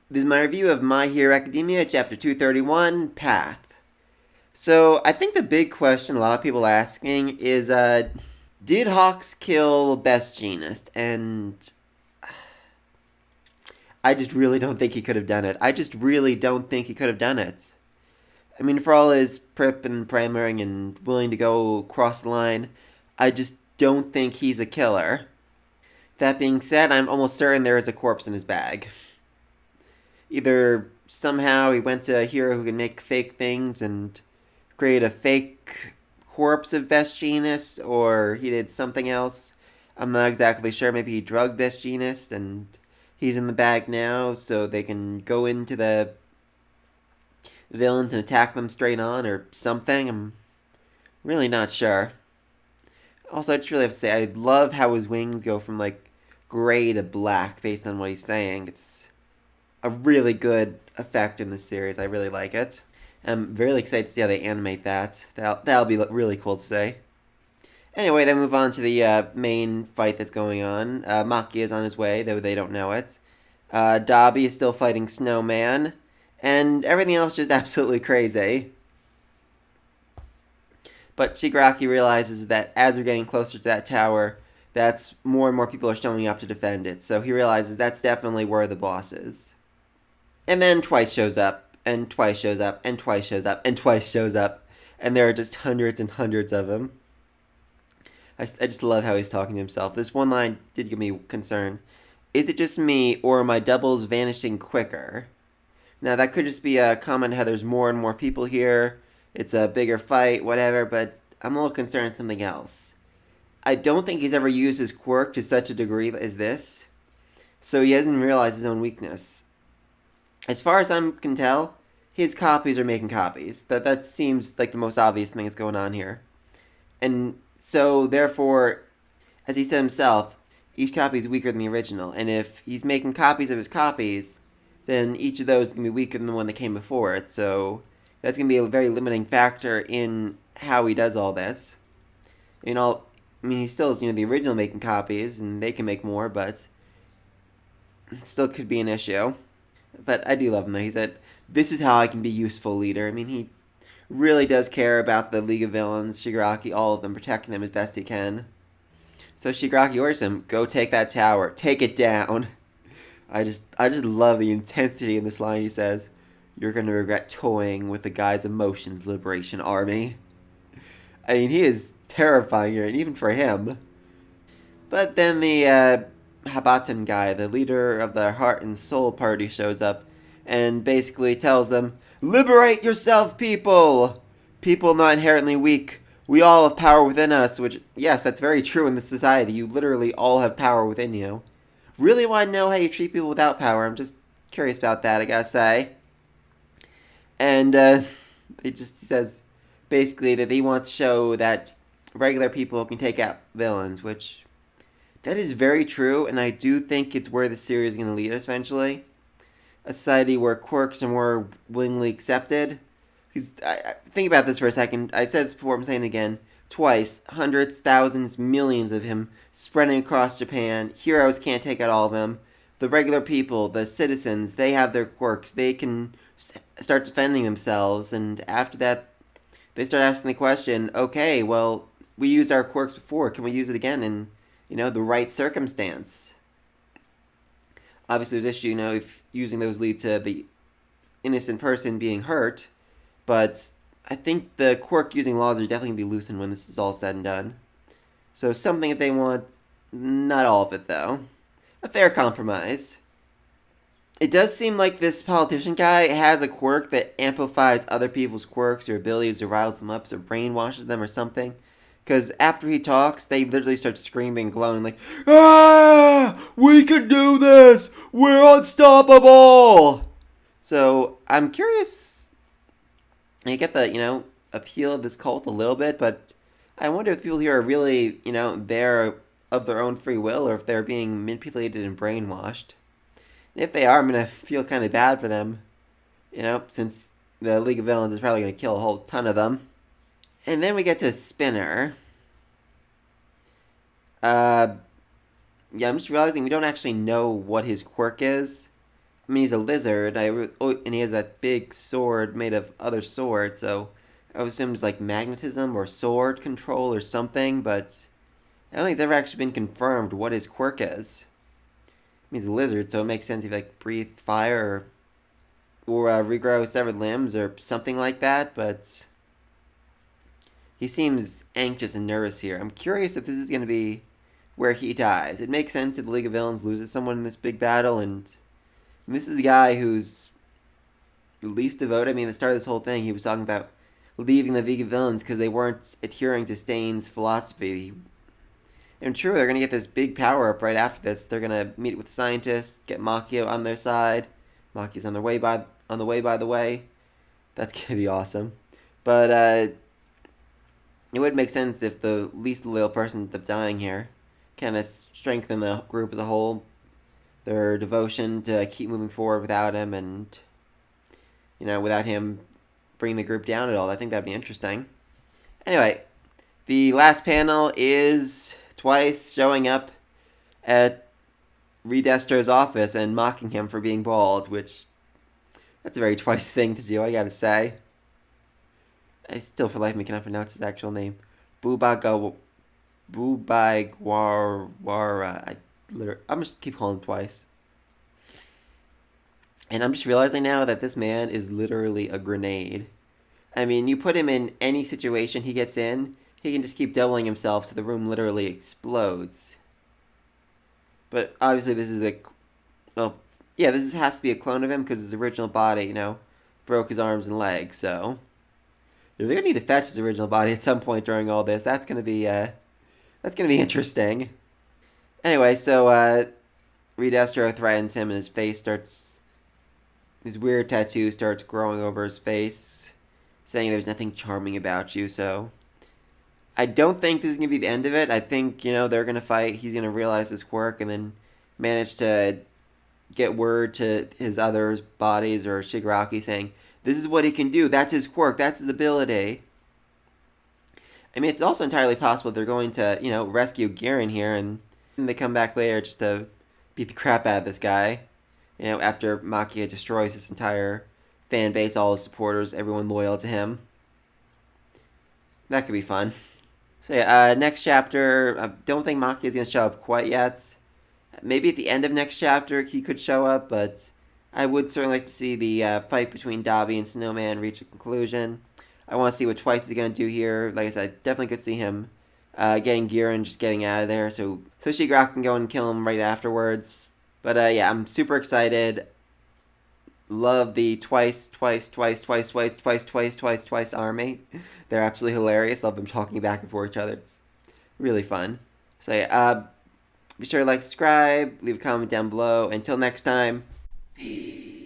This is my review of My Hero Academia, Chapter 231, Path. So, I think the big question a lot of people are asking is, did Hawks kill Best Jeanist? And I just really don't think he could have done it. I just really don't think he could have done it. I mean, for all his prep and primering and willing to go across the line, I just don't think he's a killer. That being said, I'm almost certain there is a corpse in his bag. Either somehow he went to a hero who can make fake things and create a fake corpse of Best Jeanist, or he did something else. I'm not exactly sure. Maybe he drugged Best Jeanist and he's in the bag now so they can go into the villains and attack them straight on or something. I'm really not sure. Also, I just really have to say, I love how his wings go from like gray to black based on what he's saying. It's a really good effect in this series. I really like it. I'm really excited to see how they animate that. That'll be really cool to see. Anyway, then move on to the main fight that's going on. Maki is on his way, though they don't know it. Dabi is still fighting Snowman, and everything else just absolutely crazy. But Shigaraki realizes that as we're getting closer to that tower, that's more and more people are showing up to defend it. So he realizes that's definitely where the boss is. And then Twice shows up, and Twice shows up, and Twice shows up, and Twice shows up. And there are just hundreds and hundreds of them. I just love how he's talking to himself. This one line did give me concern. Is it just me, or are my doubles vanishing quicker? Now, that could just be a comment how there's more and more people here. It's a bigger fight, whatever, but I'm a little concerned something else. I don't think he's ever used his quirk to such a degree as this, so he hasn't realized his own weakness. As far as I can tell, his copies are making copies. That seems like the most obvious thing that's going on here. And so, therefore, as he said himself, each copy is weaker than the original. And if he's making copies of his copies, then each of those is going to be weaker than the one that came before it. So that's going to be a very limiting factor in how he does all this. He still is, the original making copies, and they can make more, but it still could be an issue. But I do love him, though. He said, this is how I can be a useful leader. He really does care about the League of Villains, Shigaraki, all of them, protecting them as best he can. So Shigaraki orders him, go take that tower. Take it down. I just love the intensity in this line. He says, you're going to regret toying with the Guy's Emotions Liberation Army. He is terrifying here, and even for him. But then the Habatan guy, the leader of the Heart and Soul Party, shows up and basically tells them, liberate yourself, people! People not inherently weak. We all have power within us, which, yes, that's very true in this society. You literally all have power within you. Really want to know how you treat people without power. I'm just curious about that, I gotta say. And he just says, basically, that he wants to show that regular people can take out villains, which, that is very true, and I do think it's where the series is going to lead us eventually. A society where quirks are more willingly accepted. Because think about this for a second. I've said this before, I'm saying it again. Twice. Hundreds, thousands, millions of him spreading across Japan. Heroes can't take out all of them. The regular people, the citizens, they have their quirks. They can start defending themselves. And after that, they start asking the question, okay, well, we used our quirks before. Can we use it again in, the right circumstance? Obviously, there's issue, if using those lead to the innocent person being hurt. But I think the quirk using laws are definitely going to be loosened when this is all said and done. So something that they want, not all of it though. A fair compromise. It does seem like this politician guy has a quirk that amplifies other people's quirks or abilities or riles them up or brainwashes them or something. Because after he talks, they literally start screaming, glowing like, ah! We can do this! We're unstoppable! So, I'm curious. I get the, appeal of this cult a little bit, but I wonder if people here are really, there of their own free will or if they're being manipulated and brainwashed. And if they are, I'm going to feel kind of bad for them, since the League of Villains is probably going to kill a whole ton of them. And then we get to Spinner. I'm just realizing we don't actually know what his quirk is. I mean, he's a lizard. And he has that big sword made of other swords. So I would assume it's like magnetism or sword control or something. But I don't think it's ever actually been confirmed what his quirk is. I mean, he's a lizard, so it makes sense if he like breathe fire or regrow severed limbs or something like that. But he seems anxious and nervous here. I'm curious if this is going to be where he dies. It makes sense if the League of Villains loses someone in this big battle, and this is the guy who's least devoted. I mean, at the start of this whole thing, he was talking about leaving the League of Villains because they weren't adhering to Stane's philosophy. And true, they're going to get this big power up right after this. They're going to meet with scientists, get Makio on their side. Maki's on the way, by the way. That's going to be awesome. But it would make sense if the least loyal person ends up dying here. Kind of strengthen the group as a whole. Their devotion to keep moving forward without him, and without him bringing the group down at all. I think that'd be interesting. Anyway, the last panel is Twice showing up at Redestro's office and mocking him for being bald, which that's a very Twice thing to do, I gotta say. I still for life me cannot pronounce his actual name. Bubaigwara. I'm just keep calling him Twice. And I'm just realizing now that this man is literally a grenade. I mean, you put him in any situation he gets in, he can just keep doubling himself so the room literally explodes. But obviously this is this has to be a clone of him because his original body, broke his arms and legs, so they're gonna need to fetch his original body at some point during all this. That's gonna be interesting. Anyway, so Redestro threatens him and his weird tattoo starts growing over his face, saying there's nothing charming about you, so I don't think this is going to be the end of it. I think, they're going to fight. He's going to realize his quirk and then manage to get word to his other bodies or Shigaraki saying, this is what he can do. That's his quirk. That's his ability. I mean, it's also entirely possible they're going to, rescue Girin here and they come back later just to beat the crap out of this guy. After Makia destroys his entire fan base, all his supporters, everyone loyal to him. That could be fun. So yeah, next chapter, I don't think Maki is going to show up quite yet. Maybe at the end of next chapter he could show up, but I would certainly like to see the fight between Dabi and Snowman reach a conclusion. I want to see what Twice is going to do here. Like I said, definitely could see him getting Girin, just getting out of there, so Shigaraki can go and kill him right afterwards. But yeah, I'm super excited. Love the twice army. They're absolutely hilarious. Love them talking back and forth each other. It's really fun. So yeah, be sure to like, subscribe, leave a comment down below. Until next time, peace.